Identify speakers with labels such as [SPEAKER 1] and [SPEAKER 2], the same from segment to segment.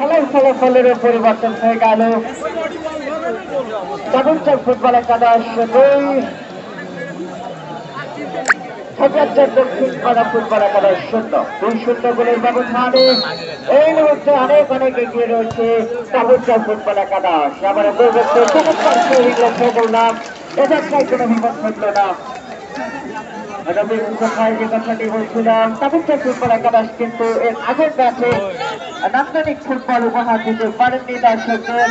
[SPEAKER 1] খেলার ফলাফলের পরিবর্তন হয়ে গেল। চাবুকচর ফুটবল একাদশ 2, দক্ষিণ পাড়া ফুটবল একাদশ 0। 2-0 গোলের ব্যবধানে এই মুহূর্তে অনেক এগিয়ে রয়েছে চাবুকচর ফুটবল একাদশ। আবার লক্ষ্য করলাম, এটাই কোনো বিপদ ঘটল না। যে কথাটি বলছিলাম, চাবুকচর ফুটবল একাদশ কিন্তু এর আগের ম্যাচে নান্দনিক ফুটবল উপহার দিতে পারেননি দর্শকদের।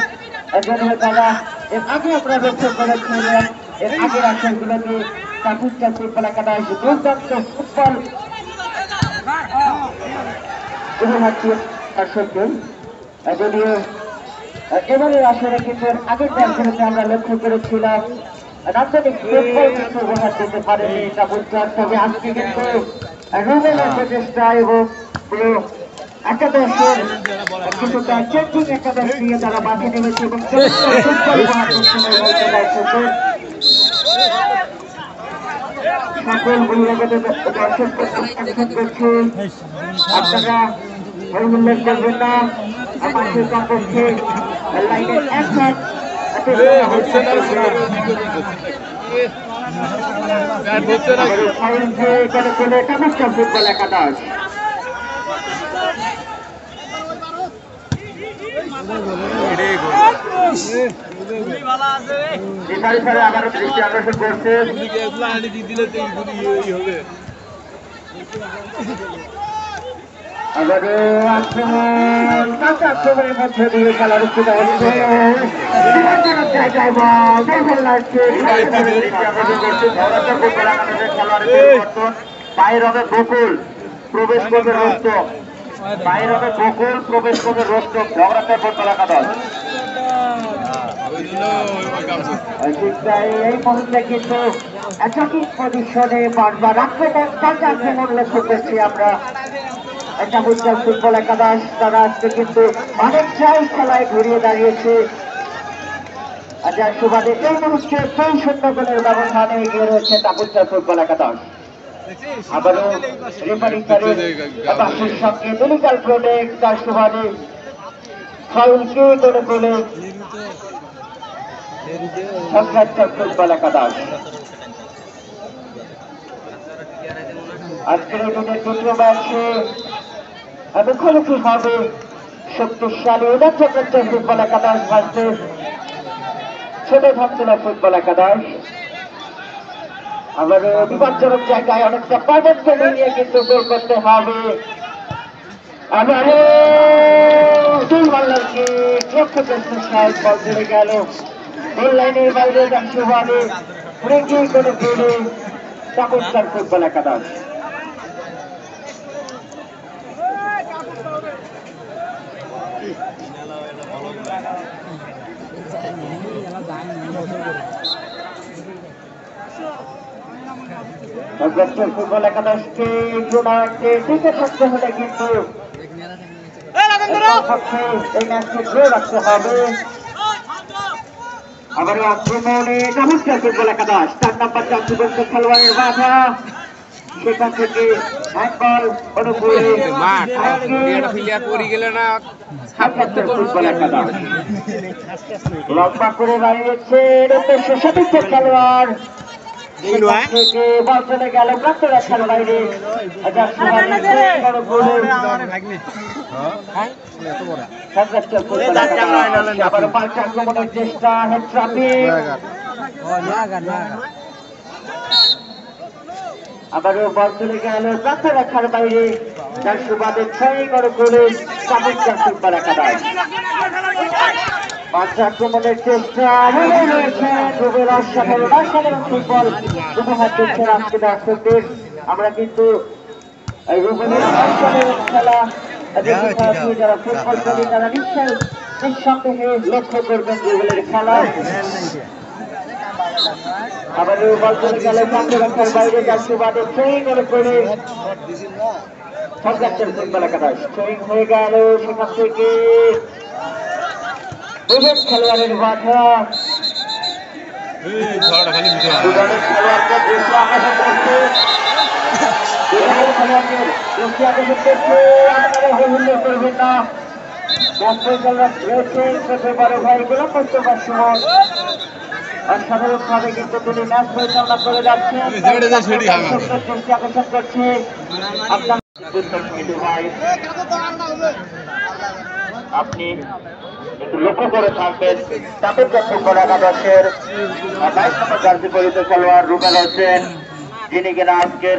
[SPEAKER 1] তারা এর আগে আমরা লক্ষ্য করেছিলেন, এর আগের আসরগুলোতে চাবুকচর ফুটবল একাদশ দুর্দান্ত ফুটবল উপহার দিয়ে দর্শকদের। যদিও এবারের আসরে কিন্তু আগের ম্যাচগুলোতে আমরা লক্ষ্য করেছিলাম নান্দনিক ফুটবল কিন্তু উপহার দিতে পারেনি চাবুকচর। তবে আজকে কিন্তু রুবেলের প্রচেষ্টা এবং পুরো একাদশের কিছুটা চেঞ্জিং একাদশ নিয়ে তারা মাঠে নেমেছে এবং ফুটবল উপহার করতে দর্শকদের। সকল বহিরাগত দর্শকদের অনুরোধ করছি, আপনারা উল্লেখ করবেন না আমাদের কমপক্ষে লাইনের একসাথ ফুটবল একাদশ। আবারও দৃষ্টি আকর্ষণ করছে, আক্রমণের মধ্যে দিয়ে খেলার উচ্চতা হচ্ছে বাইরে হবে বকুল, প্রবেশ করবে রোস্তম, বাইরে হবে বকুল, প্রবেশ করবে রোস্তম। ঝগড়াতে ফুটবল একাদশ এই মুহূর্তে কিন্তু অ্যাটাকিং পজিশনে বারবার আক্রমণ লক্ষ্য করছি আমরা। চাবুকচর ফুটবল একাদশ তারা আজকে কিন্তু অনেক চাই খেলায় ঘুরিয়ে দাঁড়িয়েছে। যার সুবাদে এই মুহূর্তে 2-0 গোলের ব্যবধানে এগিয়ে রয়েছে চাবুকচর ফুটবল একাদশ। আবারও রেফারি বাসের সঙ্গে মেডিকেল প্রোটেক্ট, যার সুবাদে ফাউল কে করে বলে চাবুকচর ফুটবল একাদশ। আজকের দ্বিতীয় ম্যাচে মুখোমুখি হবে শক্তিশালী চাবুকচর ফুটবল একাদশ ভার্সেস ছোট ধামতলা ফুটবল একাদশ। আবার বিপজ্জনক জায়গায় অনেকটা পার্বত্য নিয়ে কিন্তু গোল করতে হবে। আবারও দুর্বলকে বল চলে গেল গোল লাইনের বাইরে, সুবাদে ব্রেকিং করে ফেলে চাবুকচর ফুটবল একাদশ। চাবুকচর ফুটবল একাদশকে টিকে থাকতে হলে কিন্তু এই ম্যাচকে ধরে রাখতে হবে। আবার আক্রমণে চাবুকচর ফুটবল একাদশ 4 নম্বর চাবুকচর খেলোয়াড়ের বাধা, সেখান থেকে হ্যান্ডবল অনুকূলে ফুটবল একাদশ লম্বা করে বাড়িয়েছে সঠিক খেলোয়াড়, বল চলে গেল প্রান্ত রাখার বাইরে। আবার পাল্টা আক্রমণের চেষ্টা, আবারও বল চলে গেল প্রান্ত রাখার বাইরে, যার সুবাদে 6 করে চাবুকচর ফুটবল একাদশ। আক্রমণের চেষ্টা রুবেল অসাধারণ ফুটবল উপহার দিচ্ছেন আজকে দর্শকদের। আমরা কিন্তু রুবেলের অসাধারণ খেলা যারা ফুটবল প্রেমী তারা নিঃসন্দেহে লক্ষ্য করবেন রুবেলের খেলা। আবার বল চলে গেল প্রান্ত রাখার বাইরে, যার সুবাদে ট্রেন করে চাবুকচর ফুটবল একাদশ ট্রেন হয়ে গেল। সেখান থেকে খেলোয়াড়ের বাধা, খেলোয়াড়কে দৃষ্টি আকর্ষণ করছে, আপনারা করবেন না। অসাধারণভাবে কিন্তু তিনি ম্যাচ পরিচালনা করে যাচ্ছেন। আকর্ষণ করছে আপনি একটু লক্ষ্য করে থাকবেন চাপের ফুটবল একাদশের 22 নম্বর জার্সি পরিচিত খেলোয়াড় রুবেল হোসেন, যিনি কিনা আজকের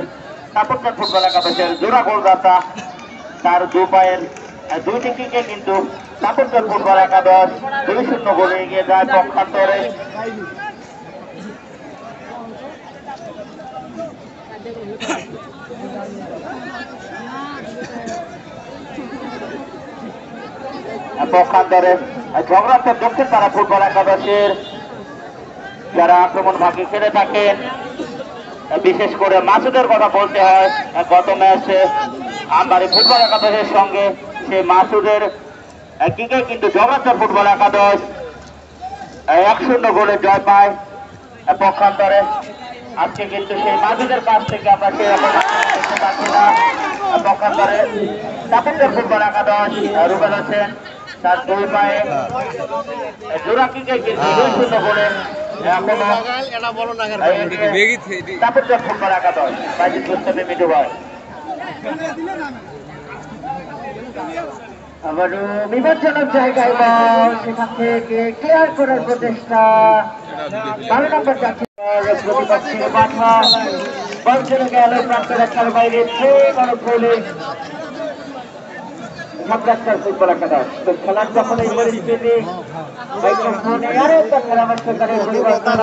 [SPEAKER 1] চাপের ফুটবল একাদশের জোড়া গোলদাতা। তার দু পায়ের দুইটি কিকে কিন্তু চাপের ফুটবল একাদশ 2-0 গোলে এগিয়ে যায় পক্ষান্তরে। পক্ষান্তরে ঝগড়াতে দক্ষিণ পাড়া ফুটবল একাদশের যারা আক্রমণ ভাগে খেলে থাকেন, বিশেষ করে মাসুদের কথা বলতে হয়। গত ম্যাচে আমবাড়ি ফুটবল একাদশের সঙ্গে সেই মাসুদের কিকে কিন্তু ঝগড়াতে ফুটবল একাদশ 1-0 গোলে জয় পায়। পক্ষান্তরে আজকে কিন্তু সেই মাসুদের কাছ থেকে আমরা সেরকম দেখতে পাচ্ছি না। পক্ষান্তরে চাপের ফুটবল একাদশ রুবেল হোসেন তার দুই পায়ে জোড়া কিকে কিন্তু 2-0 গোলে চাপের ফুটবল একাদশ বাইজিৎ মুস্তাফি মিঠু ভাই। আবারও বিপজ্জনক জায়গায় বল, সেখান থেকে ক্লিয়ার করার প্রচেষ্টা 12 নম্বর জাতীয় প্রতিপক্ষের মাঠা বল চলে গেল প্রান্তরেখার বাইরে। গোলে ফুটবল একাদশ তো খেলার যখন এই পরিস্থিতি আরো একটা পরামর্শ করে পরিবর্তন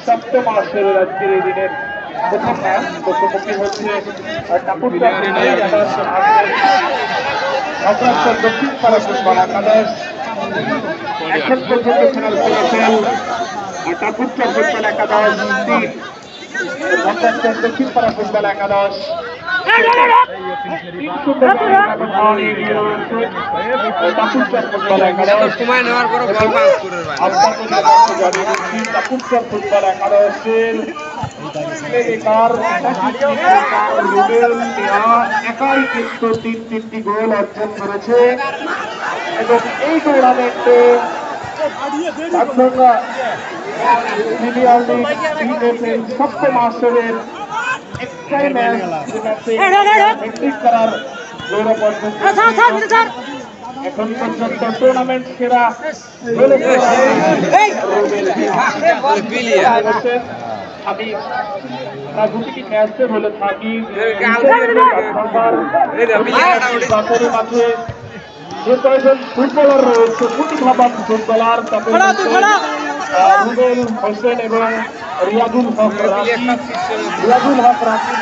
[SPEAKER 1] সপ্তম আসরের আজকের এই দিনের প্রথম ম্যাচ মুখোমুখি হচ্ছে দক্ষিণ পাড়া ফুটবল একাদশ। এখন পর্যন্ত খেলার ফলাফল টাপুরচর ফুটবল একাদশ 3, দক্ষিণ পাড়া ফুটবল একাদশ ফুটবল একাদশের একাই কিন্তু 3টি গোল অর্জন করেছে এবং এই টুর্নামেন্টে প্রিমিয়ার লিগ সপ্তম আসরের একটাই ম্যাচ করার গৌরব অর্জন। এখন পর্যন্ত টুর্নামেন্ট সেরা আমি দুটি ম্যাচে বলে থাকি মাঠে যে কয়েকজন ফুটবলার রয়েছে প্রতিভাবান ফুটবলার, রুবেল হোসেন এবং রিয়াজুল হক রাকিব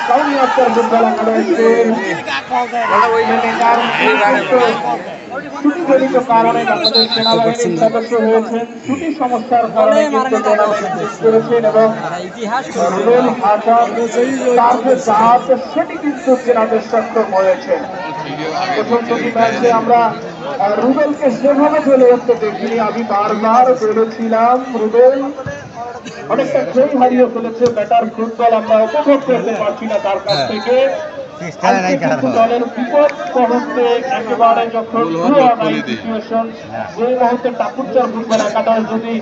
[SPEAKER 1] কাউনিয়ার ফুটবল একাদশের ছুটিজনিত কারণে বাংলাদেশ সেনাবাহিনীর সদস্য হয়েছেন, ছুটি সমস্যার কারণে কিন্তু টুর্নামেন্ট মিস করেছেন এবং রুবেল হাসান সেটি কিন্তু চেনাতে সক্ষম হয়েছেন। প্রথম দুটি ম্যাচে আমরা রুবেলকে সেভাবে চলে উঠতে দেখিনি। আমি বারবার বলেছিলাম রুবেল অনেকটা খেই হারিয়ে ফেলেছে, ব্যাটার ফুটবল আমরা উপভোগ করতে পারছি না তার কাছ থেকে। দলের বিপদ মুহূর্তে একেবারে যখন সিচুয়েশন যে মুহূর্তে টাপুরচর ফুটবল একাদশ যদি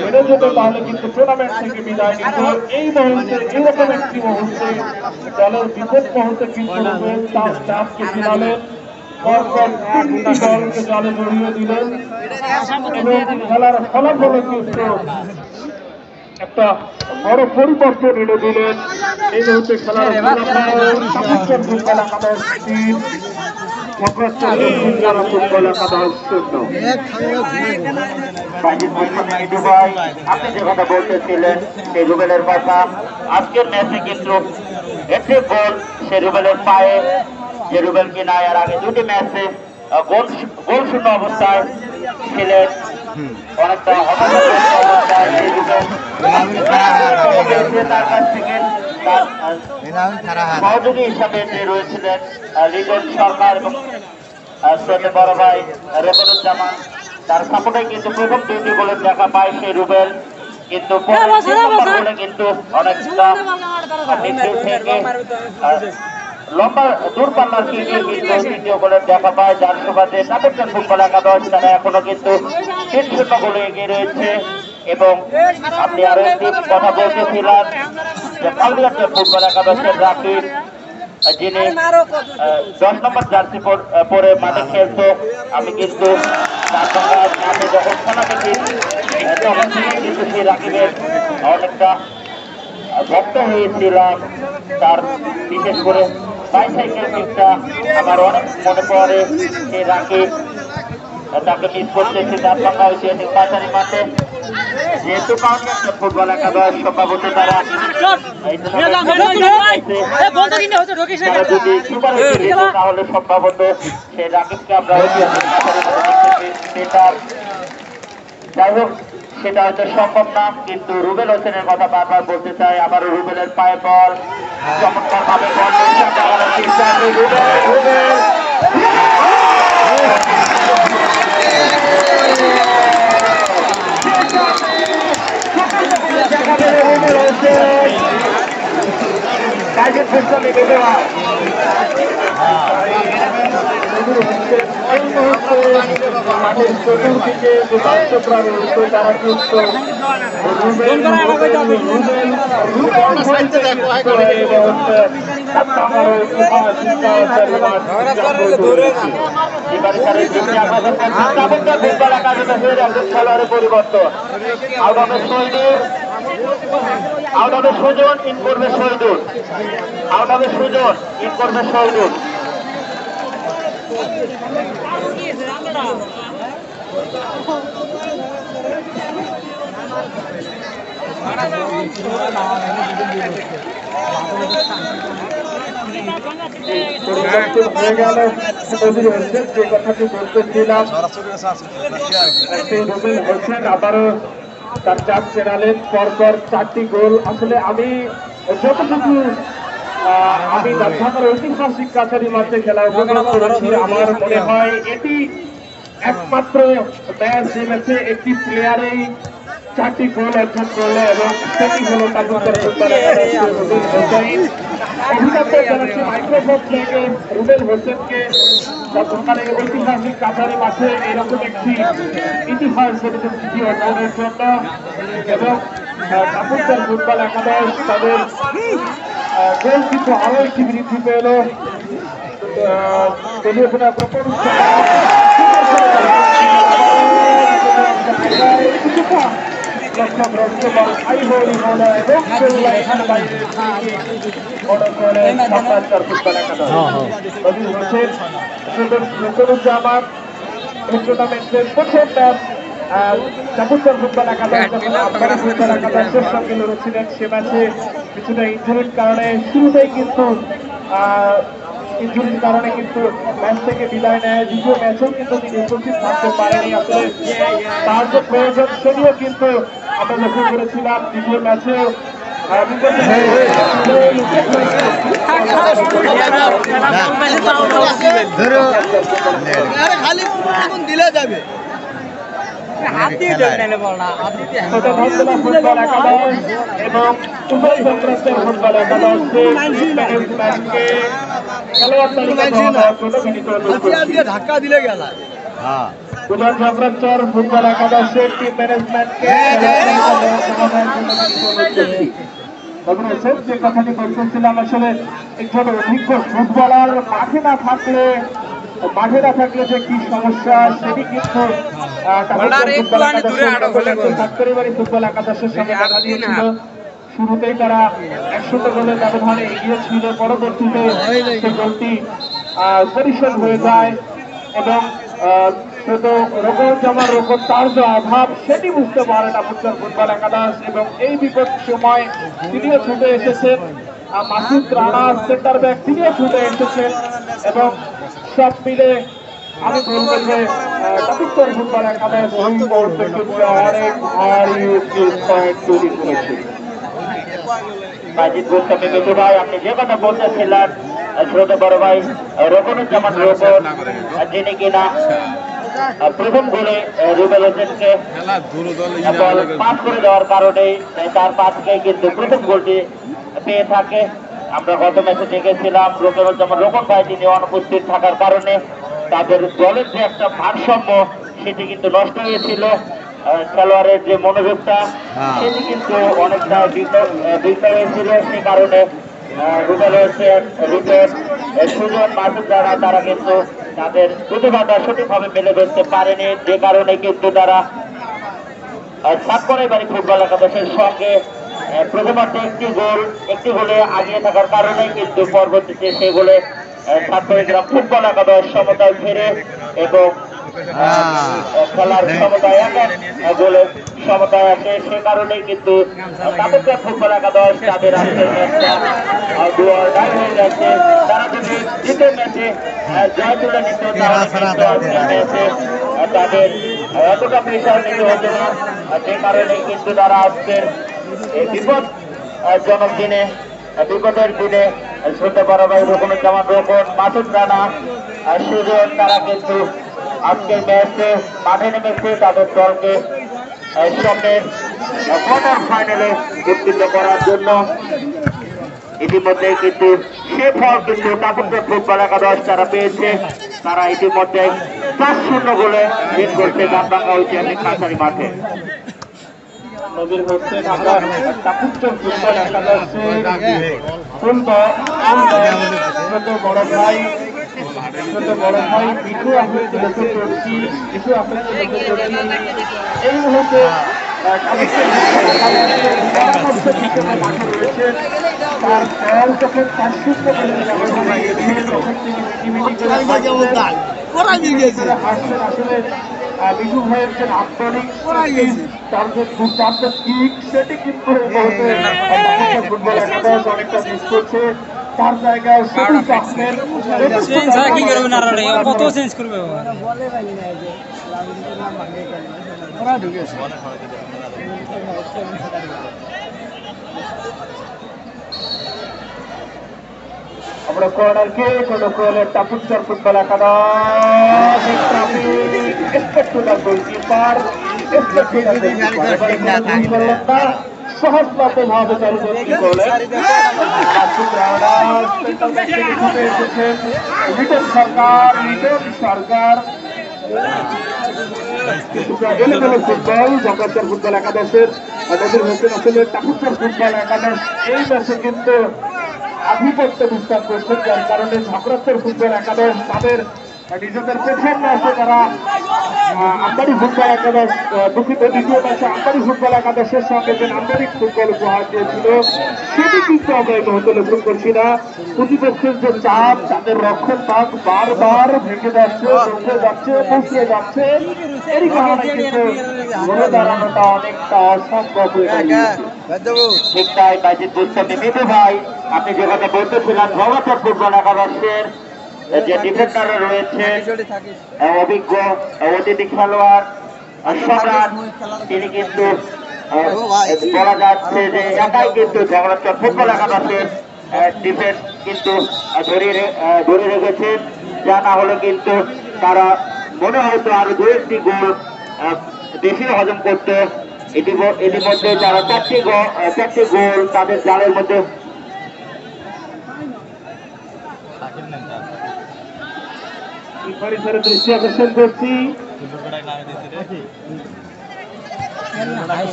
[SPEAKER 1] হেরে যেত তাহলে কিন্তু টুর্নামেন্ট থেকে বিদায় নিত। এই মুহূর্তে এইরকম একটি মুহূর্তে দলের বিপদ মুহূর্তে কিন্তু রুবেল তার স্টাফকে ফিরালেন, দলকে জালে জড়িয়ে দিলেন এবং খেলার ফলাফলে কিন্তু একটা বড় পরিবর্তন এনে দিলেন। এই মুহূর্তে খেলার আপনি যে কথা বলতেছিলেন সেই রুবেলের কথা, আজকের ম্যাচে কিন্তু একটি বল সে রুবেলের পায়ে
[SPEAKER 2] যে রুবেল কিনা এর আগে দুটি ম্যাচে গোল শূন্য অবস্থায় ছিলেন, অনেকটা অবস্থায় তার কাছ থেকে তার সহযোগী হিসাবে যে রয়েছিলেন লিটন সরকার এবং সৈয়দ বড় ভাই রেকর্ডুজ্জামান, তার সাপোর্টে কিন্তু প্রথম দুইটি গোলের দেখা পায় সেই রুবেল। কিন্তু গোলে কিন্তু অনেকটা থেকে লম্বা দূরপাল্লার কিনে কিন্তু তৃতীয় গোলের দেখা পায়, যার সুবাদে নাটকীয় ফুটবল একাদশ তারা এখনো কিন্তু 3-0 গোলে এগিয়ে রয়েছে। এবং আপনি আরো একটি কথা বলতেছিলেন যে কাউরিয়ার ফুটবল একাদশের রাকিব, যিনি 10 নম্বর জার্সি পরে মাঠে খেলতো, আমি কিন্তু মাঠে যখন খেলা দেখি তখন কিন্তু সেই রাকিবের অনেকটা ভক্ত হয়েছিলাম। তার বিশেষ করে বাইসাইকেল দিকটা আমার অনেক মনে পড়ে। সেই রাকিব তাকে মিস করতেছি দাঁতভাঙ্গা ঐতিহাসিক বাজারি মাঠে, যেহেতু কাউন্টার ফুটবল একাদশ সম্ভবত তারা যদি তাহলে সম্ভবত সেই রাকিবকে আমরা সেটা, যাই হোক সেটা হয়তো সম্ভব না। কিন্তু রুবেল হোসেনের কথা বারবার বলতে চাই, আবার রুবেলের পায়ে বল চমৎকার ভাবে চতুর্দিকে তারা কিন্তু খেলোয়াড়ের পরিবর্তন। আউট অফ সুজন ইন করবে Shahidul, out of Sujon in করবে শহীদুল। হয়ে গেল যে কথাটি বলতেছিলাম, রুবেল হোসেন আবারও তার চাপ চেনালেন, পরপর 4টি গোল। আসলে আমি যতটুকু আমি ঢাকার ঐতিহাসিক কাছারি মাঠে খেলা উপভোগ করেছি, আমার মনে হয় এটি একমাত্র ম্যাচ যে ম্যাচে একটি প্লেয়ারেই 4টি গোল অর্জন করলো এবং সেটি হলো কাজুকার ফুটবল একাদশের রুবেল হোসেন। অভিনন্দন জানাচ্ছি মাইক্রোফোন থেকে রুবেল হোসেনকে, ঢাকার ঐতিহাসিক কাছারি মাঠে এরকম একটি ইতিহাস গড়েছে অর্জনের জন্য। এবং কাজুকার ফুটবল একাদশ তাদের গোল কিন্তু আরো একটি বৃদ্ধি পেল। রেকর্ডুজ্জামান টুর্নামেন্টের প্রথম ম্যাচ চাকুরচর ফুটবল একাদশ যখন আফগানি ফুটবল একাদশের সঙ্গে লড়েছিলেন, সে ম্যাচে কিছুটা ইনজুরির কারণে শুরুতেই কিন্তু ইনজুরির কারণে কিন্তু ম্যাচ থেকে বিদায় নেয়। দ্বিতীয় ম্যাচেও কিন্তু তিনি উপস্থিত থাকতে পারেনি। আসলে তার যে প্রয়োজন সেটিও কিন্তু আমরা লক্ষ্য করেছিলাম দ্বিতীয় ম্যাচেও।
[SPEAKER 3] দিলে যাবে
[SPEAKER 1] ফুটবল একাদশ এবং উভয় সংক্রান্তের ফুটবল একাদশ
[SPEAKER 3] ধাক্কা দিলে গেল
[SPEAKER 1] উভয় সংক্রান্তর ফুটবল একাদশের টিম ম্যানেজমেন্টকে যে কথাটি বলতেছিলাম, আসলে একজন অভিজ্ঞ ফুটবলার মাঠে না থাকলে যে কি সমস্যা সেটি কিন্তু ফুটবল একাদশের সঙ্গে দেখা দিয়েছিল। শুরুতেই তারা 100 গোলের ব্যবধানে এগিয়ে ছিল, পরবর্তীতে সেই গোলটি পরিশোধ হয়ে যায় এবং তার যে অভাব সেটি বুঝতে পারে না ফুটবল একাদশ। এবং এই বিপদ সময় তিনিও ছুটে এসেছেন
[SPEAKER 4] মাসুদ রানা সেন্টার ব্যাক তিনিও ছুটে এসেছেন এবং সব মিলে আমি বলবো যে চতুর্থ ফুটবল একাদশ অনেক ভারী পয়েন্ট তৈরি করেছে।
[SPEAKER 2] বাজিত গোস্বামী মিঠু ভাই, আপনি যে কথা বলতেছিলেন ছোট বড় ভাই রকনুজ্জামান রোকন, যিনি কিনা প্রথম গোলে রুবেল হোসেনকে বল পাস করে দেওয়ার কারণে তার পাশকে কিন্তু প্রথম গোলটি পেয়ে থাকে। আমরা গত ম্যাচে দেখেছিলাম রকনুজ্জামান রোকন ভাই তিনি অনুপস্থিত থাকার কারণে তাদের দলের যে একটা ভারসাম্য সেটি কিন্তু নষ্ট হয়েছিল। খেলোয়াড়ের যে মনোযোগটা সেটি কিন্তু অনেকটা বিঘ্ন হয়েছিল। সে কারণে রুবেল হোসেন, রিপন, সুজন, মাসুদ রানা তারা কিন্তু তাদের প্রতিভাটা সঠিকভাবে মেলে ধরতে পারেনি, যে কারণে কিন্তু তারা সাতকড়াই বাড়ি ফুটবল একাদশের সঙ্গে প্রথমার্ধে একটি গোলে আগিয়ে থাকার কারণে কিন্তু পরবর্তীতে সেই গোলে সাতকড়াই গ্রাম ফুটবল একাদশ সমতায় ফেরে এবং খেলার সমতায় এক গোলে সমতায় আসে। সে কারণেই কিন্তু তাদের ফুটবল একাদশ তাদের আজকের ম্যাচটা হয়ে গেছে। তারা যদি দ্বিতীয় ম্যাচে জয় তুলে নিত তাহলে কিন্তু আজকের ম্যাচে তাদের এতটা প্রেশার নিতে হতো না। যে কারণে কিন্তু তারা আজকের এই বিপদজনক দিনে, বিপদের দিনে ছোট বড় ভাই রকনুজ্জামান রোকন, মাসুদ রানা, সুজন তারা কিন্তু আজকের ম্যাচে মাঠে নেমেছে তাদের দলকে সামনের কোয়ার্টার ফাইনালে উত্তীর্ণ করার জন্য। ইতিমধ্যে কিন্তু সে ফল কিন্তু তাপসের ফুটবল একাদশ তারা পেয়েছে। তারা ইতিমধ্যে 4-0 গোলে জিত করছে গামবাঙ্গা ঐতিহাসিক কাছারি মাঠে।
[SPEAKER 4] নবীর হোসেন আমরা তাপসের ফুটবল একাদশের ছোট বড় ভাই মিঠু আহমেদ লক্ষ্য করছি। এই মুহূর্তে তার দল যখন 4-0 আসলে মিঠু ভাইয়ের যে আন্তরিক তার যে দুর্দান্ত কিক সেটি কিন্তু ফুটবল একাদশ অনেকটা মিস করছে। তার জায়গায় সবুজ আহমেদ
[SPEAKER 5] কি করবে না কত চেঞ্জ করবে
[SPEAKER 4] আমরা কর্নার কে কোন কোয়ালের তাপুচ্চর ফুটবল একাদশ স্পেক্টাকুলার গোলকিপার সহজভাবে ভাবে চালু করলেন লিটন সরকার ফুটবল জগৎচর ফুটবল একাদশের নবীর হোসেন আসলে তাপুচ্চর ফুটবল একাদশ এই ম্যাচে কিন্তু আধিপত্য বিস্তার করছেন, যার কারণে ঝাঁকড়াচ্চর ফুটবল একাদশ তাদের নিজেদের প্রথম ম্যাচে তারা আমবাড়ি ফুটবল একাদশ দুঃখিত দ্বিতীয় ম্যাচে আমবাড়ি ফুটবল একাদশের সঙ্গে যে আন্তরিক ফুটবল উপহার দিয়েছিল সেটি কিন্তু আমরা এই মুহূর্তে লক্ষ্য করছি না। প্রতিপক্ষের যে চাপ তাদের রক্ষণ ভাগ বারবার ভেঙে যাচ্ছে, বসে যাচ্ছে, পৌঁছে যাচ্ছে, এরই কারণে কিন্তু ঘুরে দাঁড়ানোটা অনেকটা অসম্ভব হয়ে গেছে।
[SPEAKER 2] ঠিক তাই বাজিত গোস্বামী মিঠু ভাই, আপনি যে কথা বলতেছিলেন জগৎচর ফুটবল একাদশের যে ডিফেন্ডাররা রয়েছে অভিজ্ঞ অতিথি খেলোয়াড় সম্রাট, তিনি কিন্তু বলা যাচ্ছে যে একাই কিন্তু জগৎচর ফুটবল একাদশের ডিফেন্স কিন্তু ধরে রেখেছেন। যা না হলে কিন্তু তারা মনে হয়তো আরো 2-1টি গোল বেশি হজম করতে। ইতিমধ্যে তারা 4টি গোল তাদের জালের মধ্যে
[SPEAKER 4] দৃষ্টি আকর্ষণ করছি।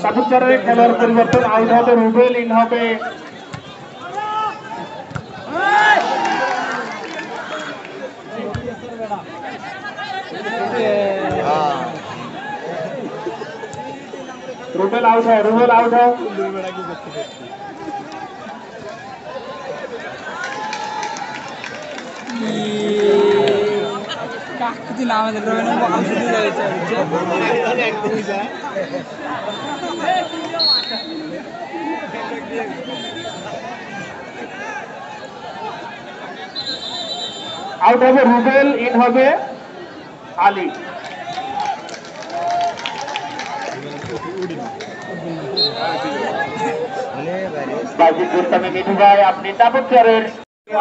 [SPEAKER 4] তাপুচ্চরের খেলার পরিবর্তন, আউট হবে রুবেল, ইন হবে রুবেল আউট হয়।
[SPEAKER 5] আমাদের
[SPEAKER 4] আউট হবে রুবেল, ইন হবে আলী।
[SPEAKER 2] বাইজিদ গোস্বামী মিঠু ভাই, আপনি তাপচ্চরের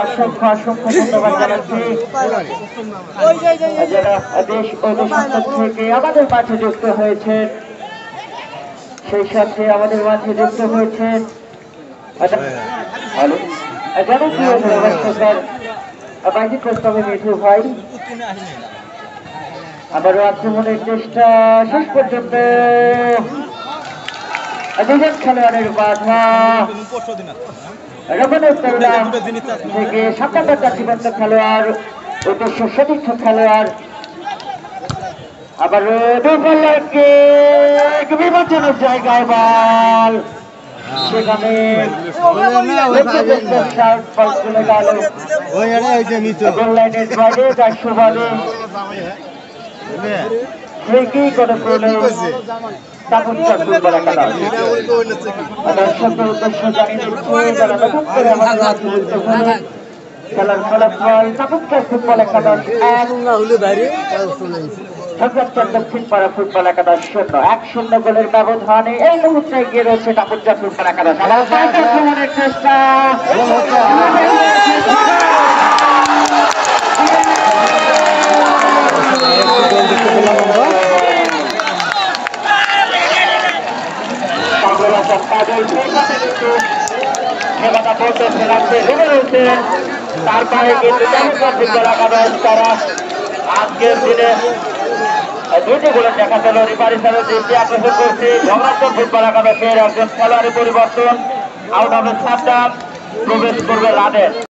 [SPEAKER 1] অসংখ্য অসংখ্য ধন্যবাদ জানাচ্ছি যারা দেশ ও দেশান্তর থেকে আমাদের মাঝে যুক্ত হয়েছেন, সেই সাথে আমাদের মাঝে যুক্ত হয়েছেন জনপ্রিয় ধারাভাষ্যকার বাইজিদ গোস্বামী মিঠু ভাই। আবারও আক্রমণের চেষ্টা, শেষ পর্যন্ত দুজন খেলোয়াড়ের বাধা, থেকে 7 নম্বর জাতিবদ্ধ খেলোয়াড়, উদ্দেশ্য সতীর্থ খেলোয়াড়। আবার বিপজ্জনক জায়গায় বল, সেখানে চলে গেল গোল লাইনের বাইরে। 400 বলে ঠিকই করে পড়ল তাপচ্চর ফুটবল একাডেমি। দর্শকদের উদ্দেশ্য জানিয়ে দিচ্ছি যারা নতুন করে আমাদের মাঝে যুক্ত হলেন, খেলার ফলাফল তাপচ্চর ফুটবল একাদশ 1, দক্ষিণপাড়া ফুটবল একাদশ 0। 1-0 গোলের ব্যবধানে এই মুহূর্তে এগিয়ে রয়েছে তাপচ্চর ফুটবল একাদশ। আক্রমণের চেষ্টা, তারপরে কিন্তু ফুটবল একাদশ তারা আজকের দিনে 2টি গোলের দেখা গেল। রিফারি সাহেবের দৃষ্টি আকর্ষণ করছে ঝগড়াচর ফুটবল একাদশের একজন খেলোয়াড়ি পরিবর্তন, আউট হবে সাবধান, প্রবেশ করবে রানের।